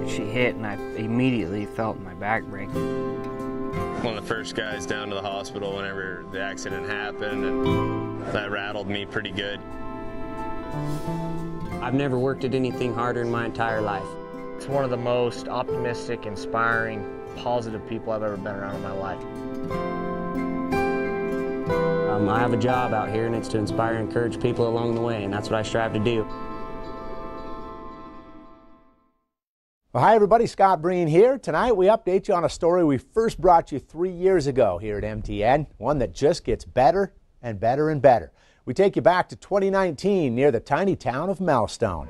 She hit and I immediately felt my back break. One of the first guys down to the hospital whenever the accident happened, and that rattled me pretty good. I've never worked at anything harder in my entire life. It's one of the most optimistic, inspiring, positive people I've ever been around in my life. I have a job out here, and it's to inspire and encourage people along the way, and that's what I strive to do. Well, hi everybody, Scott Breen here. Tonight we update you on a story we first brought you 3 years ago here at MTN, one that just gets better and better and better. We take you back to 2019 near the tiny town of Melstone.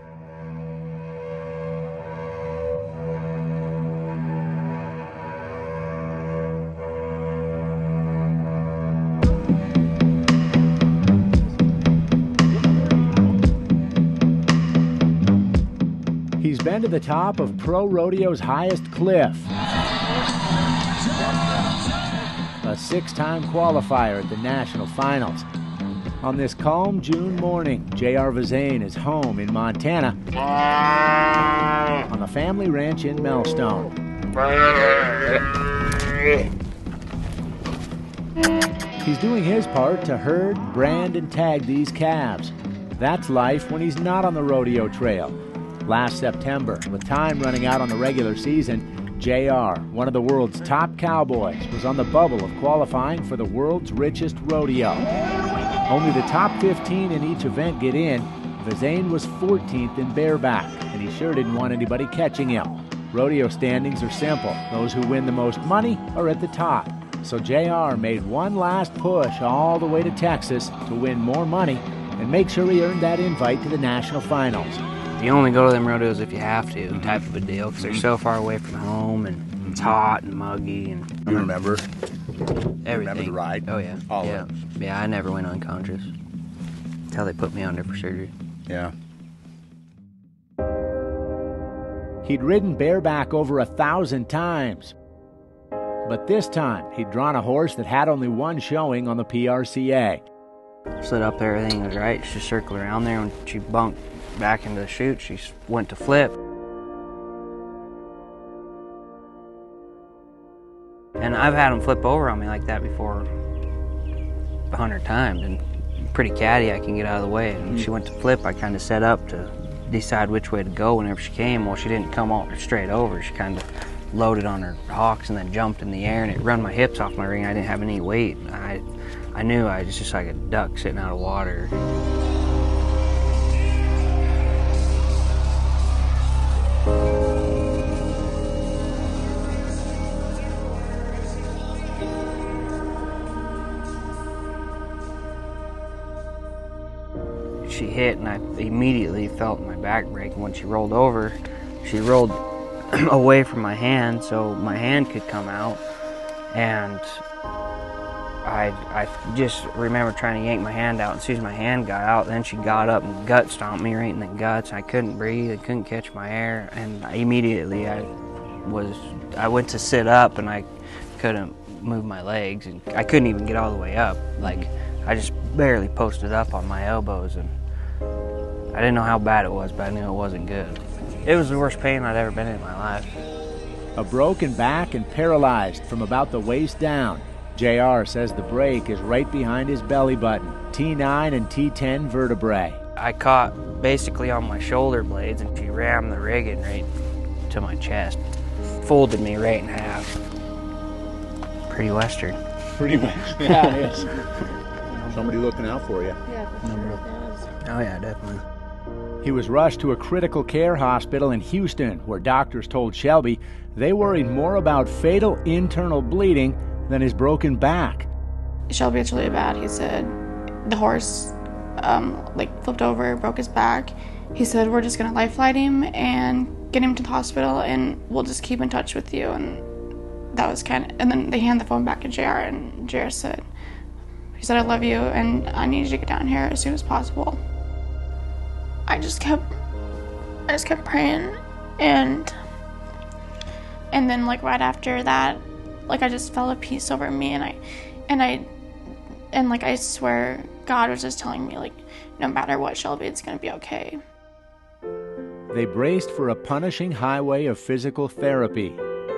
He's been to the top of pro rodeo's highest cliff. A six-time qualifier at the national finals. On this calm June morning, J.R. Vezain is home in Montana on the family ranch in Melstone. He's doing his part to herd, brand, and tag these calves. That's life when he's not on the rodeo trail. Last September, with time running out on the regular season, JR, one of the world's top cowboys, was on the bubble of qualifying for the world's richest rodeo. Only the top 15 in each event get in. Vezain was 14th in bareback, and he sure didn't want anybody catching him. Rodeo standings are simple. Those who win the most money are at the top. So JR made one last push all the way to Texas to win more money and make sure he earned that invite to the national finals. You only go to them rodeos if you have to, type of a deal, because they're so far away from home and it's hot and muggy. And you remember? Everything. Remember the ride? Oh yeah. All yeah. of it. Yeah, I never went unconscious until they put me under for surgery. Yeah. He'd ridden bareback over 1,000 times. But this time, he'd drawn a horse that had only one showing on the PRCA. Stood up there, everything was right. She circled around there. When she bunked back into the chute, she went to flip. And I've had them flip over on me like that before 100 times, and pretty catty, I can get out of the way. And when she went to flip, I kind of set up to decide which way to go whenever she came. Well, she didn't come all straight over. She kind of loaded on her hocks and then jumped in the air, and it run my hips off my ring. I didn't have any weight. I knew I was just like a duck sitting out of water. She hit and I immediately felt my back break, and when she rolled over, she rolled away from my hand so my hand could come out, and I just remember trying to yank my hand out, and as soon as my hand got out, then she got up and gut stomped me right in the guts. I couldn't breathe, I couldn't catch my air, and immediately I went to sit up and I couldn't move my legs, and I couldn't even get all the way up. Like, I just barely posted up on my elbows, and I didn't know how bad it was, but I knew it wasn't good. It was the worst pain I'd ever been in my life. A broken back and paralyzed from about the waist down. JR says the break is right behind his belly button, T9 and T10 vertebrae. I caught basically on my shoulder blades, and she rammed the rigging right to my chest. Folded me right in half. Pretty Western. Pretty much. Yeah, it is. Somebody looking out for you. Yeah, for sure. Oh yeah, definitely. He was rushed to a critical care hospital in Houston, where doctors told Shelby they worried more about fatal internal bleeding than his broken back. Shelby, it's really bad. He said the horse flipped over, broke his back. He said, we're just gonna life flight him and get him to the hospital, and we'll just keep in touch with you. And that was and then they handed the phone back to JR, and JR said, he said, I love you, and I need you to get down here as soon as possible. I just kept praying, and then right after that, I just felt a peace over me, and I swear God was just telling me, no matter what, Shelby, it's gonna be okay. they braced for a punishing highway of physical therapy.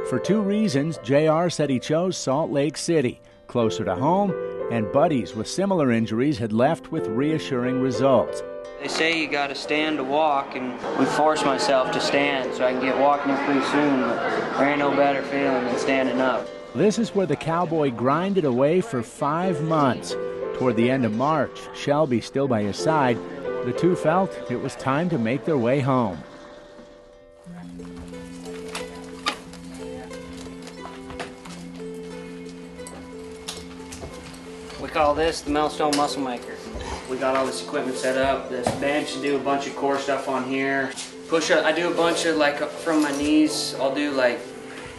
For 2 reasons, JR said he chose Salt Lake City, closer to home, and buddies with similar injuries had left with reassuring results. They say you gotta stand to walk, and we force myself to stand so I can get walking here pretty soon, but there ain't no better feeling than standing up. This is where the cowboy grinded away for 5 months. Toward the end of March, Shelby still by his side, the two felt it was time to make their way home. We call this the Millstone Muscle Maker. We got all this equipment set up, this bench, to do a bunch of core stuff on here. Push up, I do a bunch of, like, from my knees, I'll do like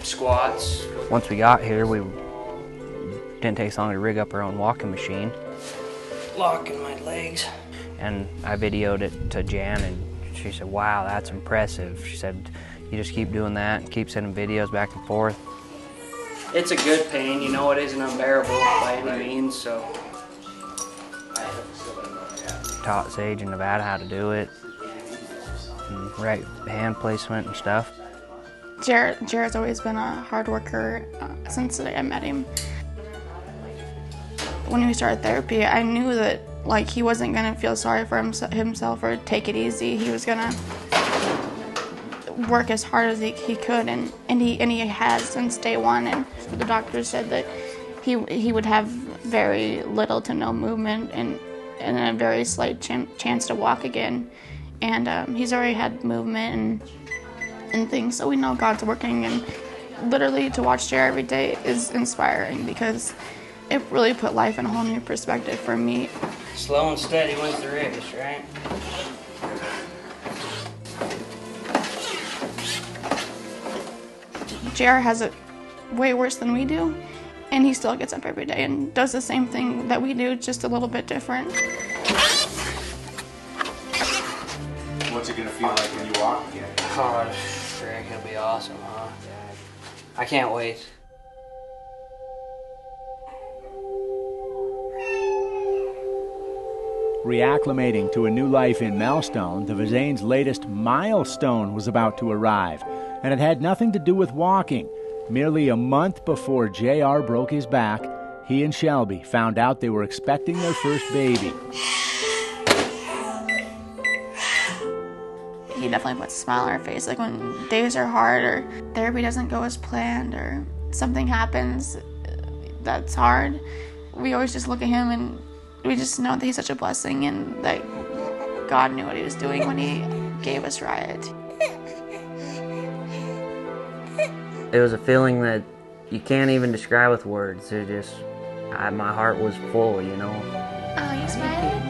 squats. Once we got here, we didn't take so long to rig up our own walking machine. Locking my legs. And I videoed it to Jan, and she said, wow, that's impressive. She said, you just keep doing that and keep sending videos back and forth. It's a good pain, you know, it isn't unbearable by any means, so. I taught Sage in Nevada how to do it, and right hand placement and stuff. Jared's always been a hard worker since I met him. When we started therapy, I knew that, like, he wasn't gonna feel sorry for himself or take it easy. He was gonna work as hard as he could, and he has since day one. And the doctor said that he would have very little to no movement and a very slight chance to walk again. And he's already had movement and things, so we know God's working. And literally to watch Jared every day is inspiring, because it really put life in a whole new perspective for me. Slow and steady wins the race, right? JR has it way worse than we do, and he still gets up every day and does the same thing that we do, just a little bit different. What's it gonna feel like when you walk again? Oh, sure, it'll be awesome, huh? I can't wait. Reacclimating to a new life in Millstone, the Vezain's latest milestone was about to arrive, and it had nothing to do with walking. Merely a month before JR broke his back, he and Shelby found out they were expecting their first baby. He definitely puts a smile on our face, like when days are hard or therapy doesn't go as planned or something happens that's hard. We always just look at him and we just know that he's such a blessing, and that God knew what he was doing when he gave us Riot. It was a feeling that you can't even describe with words. It just, my heart was full, you know. Oh, you smiling?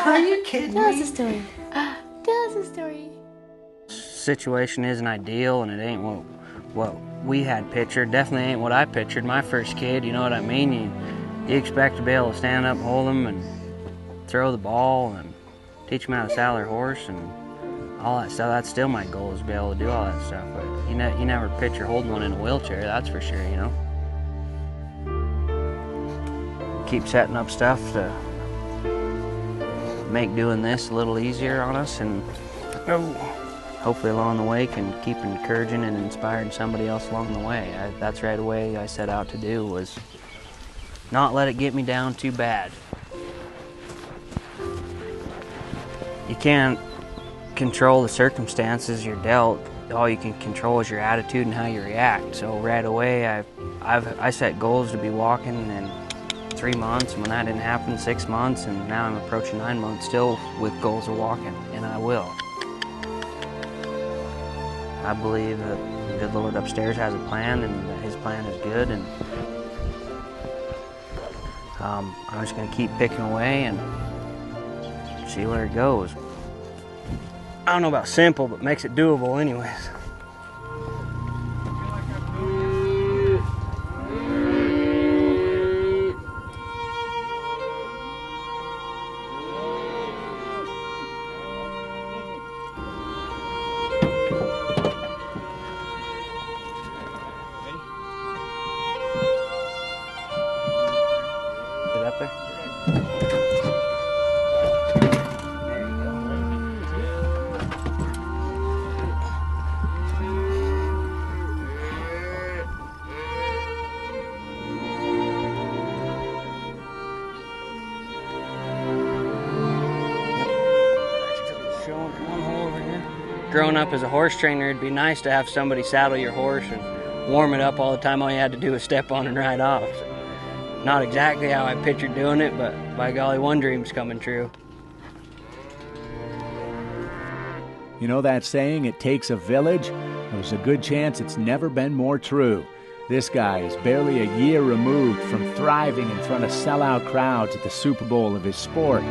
Are you kidding Tell us me? a story. Tell us a story. Situation isn't ideal, and it ain't what we had pictured. Definitely ain't what I pictured my first kid, you know what I mean? You expect to be able to stand up and hold them and throw the ball and teach them how to saddle their horse and all that stuff. That's still my goal, is to be able to do all that stuff. But you never picture holding one in a wheelchair, that's for sure, you know. Keep setting up stuff to make doing this a little easier on us, and hopefully along the way can keep encouraging and inspiring somebody else along the way. That's right away I set out to do, was not let it get me down too bad. You can't control the circumstances you're dealt. All you can control is your attitude and how you react. So right away I set goals to be walking in 3 months, and when that didn't happen, 6 months, and now I'm approaching 9 months still with goals of walking, and I will. I believe that the good Lord upstairs has a plan, and that his plan is good, and I'm just going to keep picking away and see where it goes. I don't know about simple, but makes it doable anyways. Up there. There you go. Growing up as a horse trainer, it'd be nice to have somebody saddle your horse and warm it up all the time. All you had to do was step on and ride off. So, not exactly how I pictured doing it, but by golly, one dream's coming true. You know that saying, it takes a village? There's a good chance it's never been more true. This guy is barely a year removed from thriving in front of sellout crowds at the Super Bowl of his sport.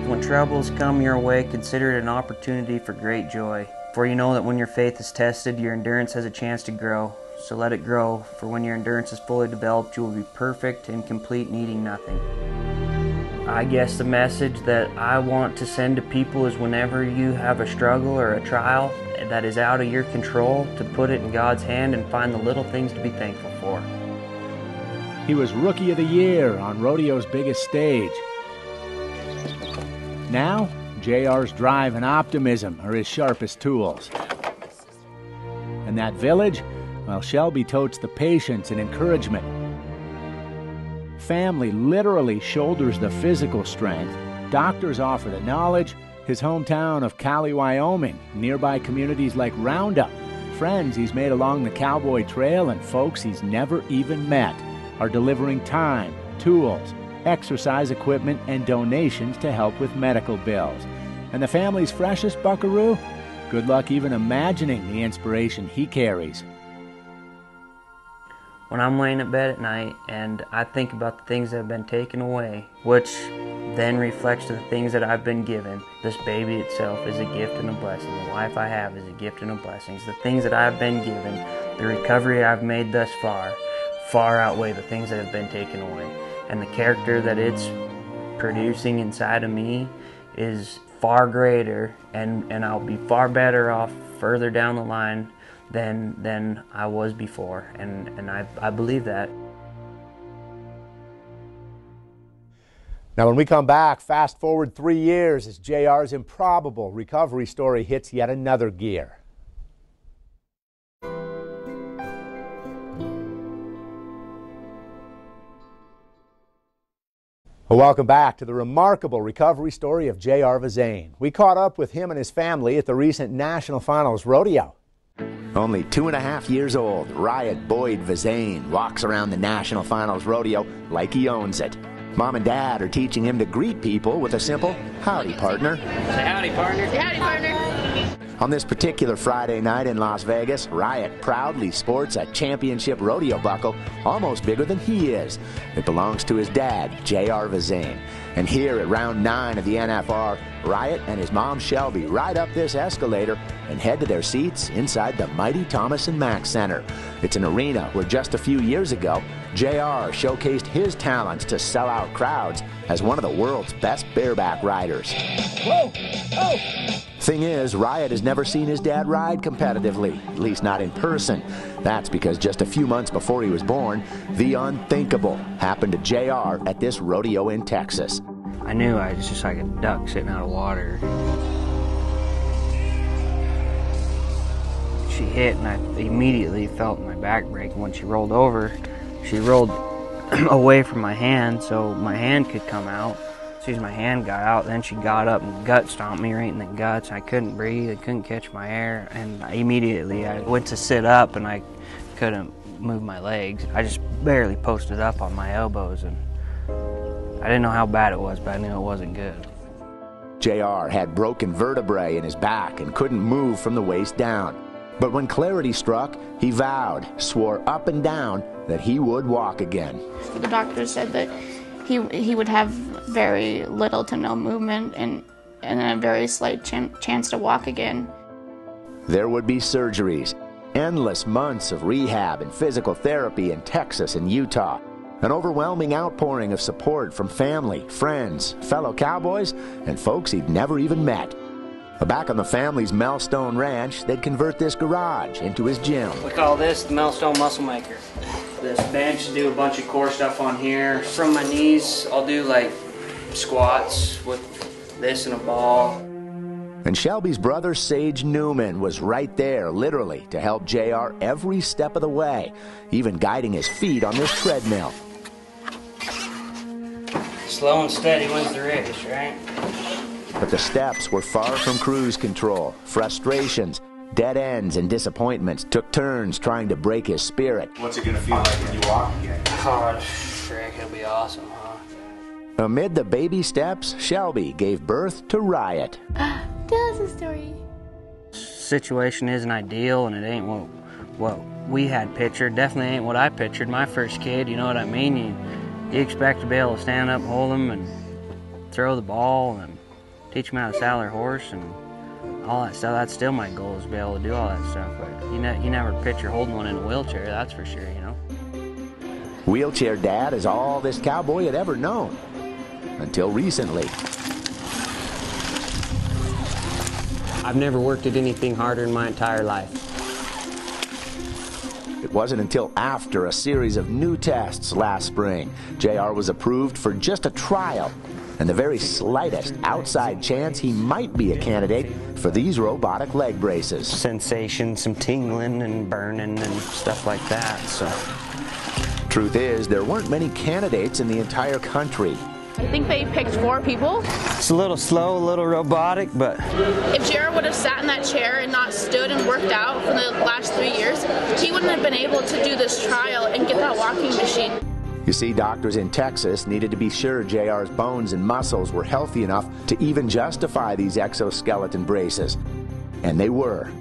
When troubles come your way, consider it an opportunity for great joy. For you know that when your faith is tested, your endurance has a chance to grow. So let it grow, for when your endurance is fully developed, you will be perfect and complete, needing nothing. I guess the message that I want to send to people is whenever you have a struggle or a trial that is out of your control, to put it in God's hand and find the little things to be thankful for. He was Rookie of the Year on rodeo's biggest stage. Now, JR's drive and optimism are his sharpest tools. And that village, well, Shelby totes the patience and encouragement. Family literally shoulders the physical strength. Doctors offer the knowledge. His hometown of Cali, Wyoming, nearby communities like Roundup, friends he's made along the Cowboy Trail, and folks he's never even met are delivering time, tools, exercise equipment, and donations to help with medical bills. And the family's freshest buckaroo? Good luck even imagining the inspiration he carries. When I'm laying in bed at night and I think about the things that have been taken away, which then reflects to the things that I've been given, this baby itself is a gift and a blessing. The life I have is a gift and a blessing. It's the things that I've been given, the recovery I've made thus far outweigh the things that have been taken away. And the character that it's producing inside of me is far greater, and I'll be far better off further down the line than I was before, and I believe that. Now when we come back, fast forward 3 years as JR's improbable recovery story hits yet another gear. Well, welcome back to the remarkable recovery story of JR Vezain. We caught up with him and his family at the recent National Finals Rodeo. Only 2.5 years old, Riot Boyd Vezain walks around the National Finals Rodeo like he owns it. Mom and Dad are teaching him to greet people with a simple, howdy, partner. Say howdy, partner. Say howdy, partner. On this particular Friday night in Las Vegas, Riot proudly sports a championship rodeo buckle almost bigger than he is. It belongs to his dad, JR Vezain. And here at round 9 of the NFR, Riot and his mom Shelby ride up this escalator and head to their seats inside the mighty Thomas & Mack Center. It's an arena where just a few years ago, JR showcased his talents to sell out crowds as one of the world's best bareback riders. Whoa! Oh! Thing is, Riot has never seen his dad ride competitively, at least not in person. That's because just a few months before he was born, the unthinkable happened to JR at this rodeo in Texas. I knew I was just like a duck sitting out of water. She hit and I immediately felt my back break. When she rolled over, she rolled away from my hand so my hand could come out. As soon as my hand got out, then she got up and gut stomped me right in the guts. I couldn't breathe, I couldn't catch my air, and immediately I went to sit up and I couldn't move my legs. I just barely posted up on my elbows, and I didn't know how bad it was, but I knew it wasn't good. JR had broken vertebrae in his back and couldn't move from the waist down. But when clarity struck, he vowed, swore up and down, that he would walk again. The doctor said that he would have very little to no movement and a very slight chance to walk again. There would be surgeries, endless months of rehab and physical therapy in Texas and Utah, an overwhelming outpouring of support from family, friends, fellow cowboys, and folks he'd never even met. Back on the family's Melstone Ranch, they'd convert this garage into his gym. We call this the Melstone Muscle Maker. This bench, do a bunch of core stuff on here. From my knees, I'll do like squats with this and a ball. And Shelby's brother, Sage Newman, was right there, literally, to help JR every step of the way, even guiding his feet on this treadmill. Slow and steady wins the race, right? But the steps were far from cruise control. Frustrations, dead ends, and disappointments took turns trying to break his spirit. What's it going to feel like when you walk again? Oh, I think it'll be awesome, huh? Amid the baby steps, Shelby gave birth to Riot. Tell us a story. Situation isn't ideal, and it ain't what we had pictured. Definitely ain't what I pictured. My first kid, you know what I mean? You expect to be able to stand up, hold them, and throw the ball, and teach them how to saddle their horse, and all that stuff. That's still my goal, is to be able to do all that stuff. But you never picture holding one in a wheelchair, that's for sure, you know. Wheelchair dad is all this cowboy had ever known. Until recently. I've never worked at anything harder in my entire life. It wasn't until after a series of new tests last spring, JR was approved for just a trial and the very slightest outside chance he might be a candidate for these robotic leg braces. Sensation, some tingling and burning and stuff like that, so. Truth is, there weren't many candidates in the entire country. I think they picked 4 people. It's a little slow, a little robotic, but... If Jared would have sat in that chair and not stood and worked out for the last 3 years, he wouldn't have been able to do this trial and get that walking machine. You see, doctors in Texas needed to be sure JR's bones and muscles were healthy enough to even justify these exoskeleton braces. And they were.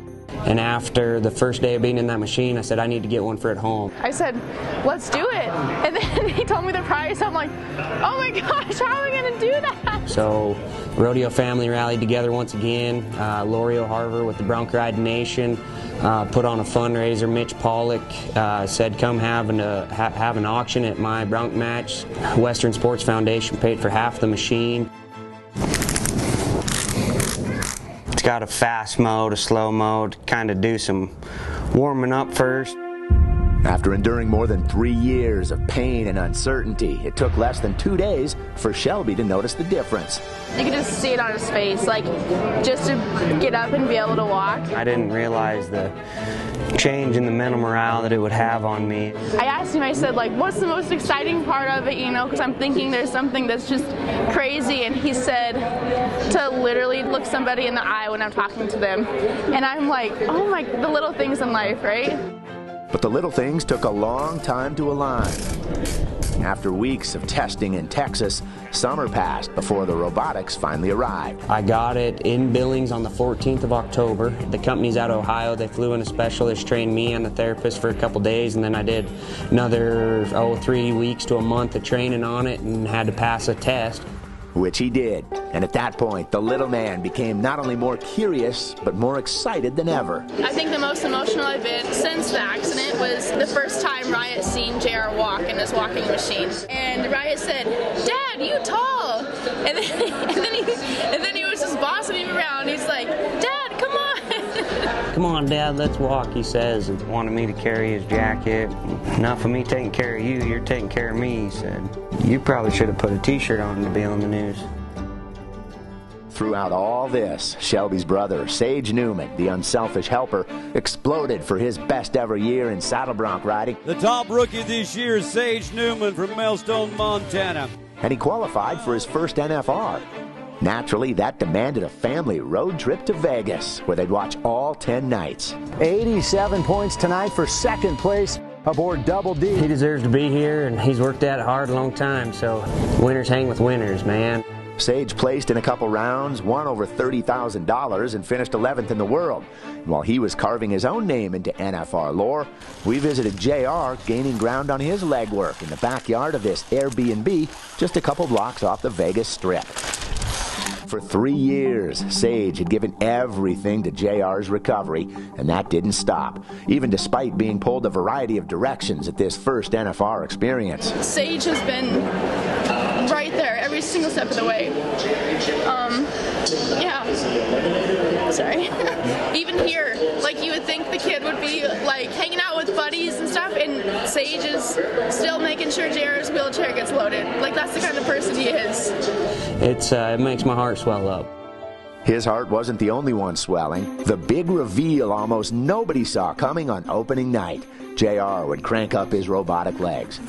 And after the first day of being in that machine, I said, I need to get one for at home. I said, let's do it. And then he told me the price. I'm like, oh my gosh, how am I going to do that? So rodeo family rallied together once again. Lori O'Harver with the Bronc Riding Nation put on a fundraiser. Mitch Pollock said, come have an auction at my bronc match. Western Sports Foundation paid for half the machine. It's got a fast mode, a slow mode, kind of do some warming up first. After enduring more than 3 years of pain and uncertainty, it took less than 2 days for Shelby to notice the difference. You could just see it on his face, like just to get up and be able to walk. I didn't realize the change in the mental morale that it would have on me. I asked him, I said, like, what's the most exciting part of it, you know, because I'm thinking there's something that's just crazy, and he said to literally look somebody in the eye when I'm talking to them. And I'm like, oh my, the little things in life, right? But the little things took a long time to align. After weeks of testing in Texas, summer passed before the robotics finally arrived. I got it in Billings on the 14th of October. The company's out of Ohio. They flew in a specialist, trained me and the therapist for a couple days, and then I did another 3 weeks to a month of training on it and had to pass a test. Which he did. And at that point, the little man became not only more curious, but more excited than ever. I think the most emotional I've been since the accident was the first time Riot seen JR walk in his walking machine. And Riot said, Dad, you tall. And then he was just bossing him around. He's like, Dad, come on. Come on, Dad, let's walk, he says, and wanted me to carry his jacket. Enough of me taking care of you, you're taking care of me, he said. You probably should have put a t-shirt on to be on the news. Throughout all this, Shelby's brother, Sage Newman, the unselfish helper, exploded for his best ever year in saddle bronc riding. The top rookie this year is Sage Newman from Millstone, Montana. And he qualified for his first NFR. Naturally, that demanded a family road trip to Vegas, where they'd watch all 10 nights. 87 points tonight for second place aboard Double D. He deserves to be here, and he's worked at it hard a long time, so winners hang with winners, man. Sage placed in a couple rounds, won over $30,000, and finished 11th in the world. And while he was carving his own name into NFR lore, we visited JR gaining ground on his legwork in the backyard of this Airbnb just a couple blocks off the Vegas Strip. For 3 years, Sage had given everything to JR's recovery, and that didn't stop, even despite being pulled a variety of directions at this first NFR experience. Sage has been right there every single step of the way. Yeah. Sorry. Even here, like, you would think the kid would be like hanging out with buddies and stuff, and Sage is still making sure JR's wheelchair gets loaded. Like, that's the kind of person he is. It makes my heart swell up. His heart wasn't the only one swelling. The big reveal almost nobody saw coming on opening night. JR would crank up his robotic legs,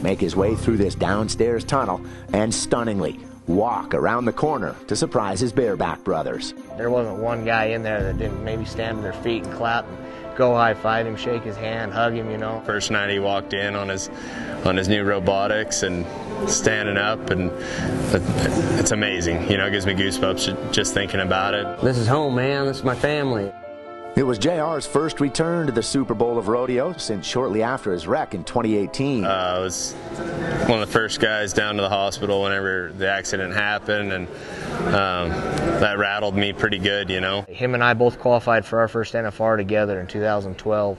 make his way through this downstairs tunnel, and stunningly, walk around the corner to surprise his bareback brothers. There wasn't one guy in there that didn't maybe stand on their feet and clap and go high-five him, shake his hand, hug him, you know. First night he walked in on his new robotics and standing up, and it's amazing. You know, it gives me goosebumps just thinking about it. This is home, man. This is my family. It was JR's first return to the Super Bowl of rodeo since shortly after his wreck in 2018. I was one of the first guys down to the hospital whenever the accident happened, and that rattled me pretty good, you know. Him and I both qualified for our first NFR together in 2012,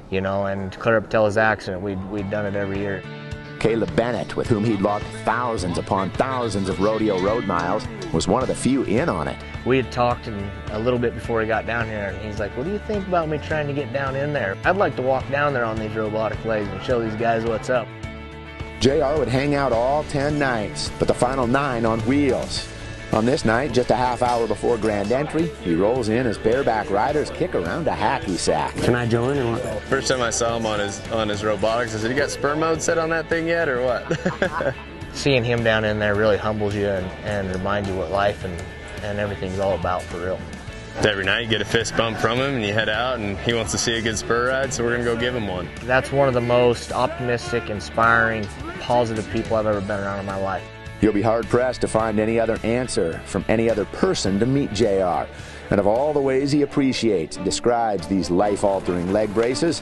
you know, and clear up till his accident, we'd done it every year. Caleb Bennett, with whom he'd logged thousands upon thousands of rodeo road miles, was one of the few in on it. We had talked a little bit before he got down here, and he's like, what do you think about me trying to get down in there? I'd like to walk down there on these robotic legs and show these guys what's up. JR would hang out all 10 nights, but the final 9 on wheels. On this night, just a half hour before grand entry, he rolls in as bareback riders kick around a hacky sack. Can I join or what? First time I saw him on his robotics, I said, you got spur mode set on that thing yet or what? Seeing him down in there really humbles you and reminds you what life and everything's all about for real. Every night you get a fist bump from him and you head out and he wants to see a good spur ride, so we're going to go give him one. That's one of the most optimistic, inspiring, positive people I've ever been around in my life. You'll be hard-pressed to find any other answer from any other person to meet JR. And of all the ways he appreciates and describes these life-altering leg braces,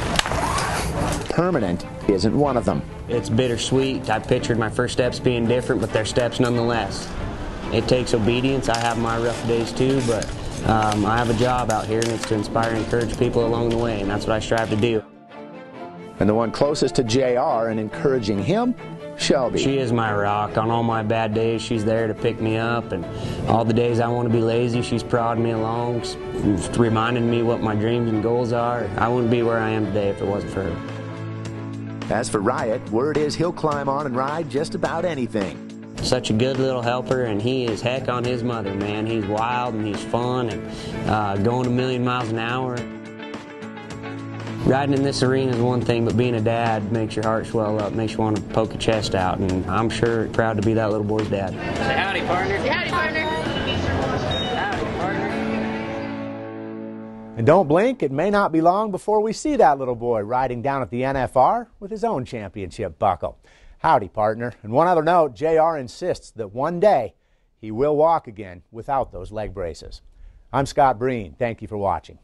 permanent isn't one of them. It's bittersweet. I pictured my first steps being different, but they're steps nonetheless. It takes obedience. I have my rough days too, but I have a job out here, and it's to inspire and encourage people along the way, and that's what I strive to do. And the one closest to JR and encouraging him, Shelby. She is my rock. On all my bad days, she's there to pick me up, and all the days I want to be lazy, she's prodding me along, reminding me what my dreams and goals are. I wouldn't be where I am today if it wasn't for her. As for Riot, word is he'll climb on and ride just about anything. Such a good little helper, and he is heck on his mother, man. He's wild and he's fun and going a million miles an hour. Riding in this arena is one thing, but being a dad makes your heart swell up, makes you want to poke your chest out, and I'm sure proud to be that little boy's dad. Say howdy, partner. Say howdy, partner. Howdy, partner. And don't blink, it may not be long before we see that little boy riding down at the NFR with his own championship buckle. Howdy, partner. And one other note, JR insists that one day he will walk again without those leg braces. I'm Scott Breen. Thank you for watching.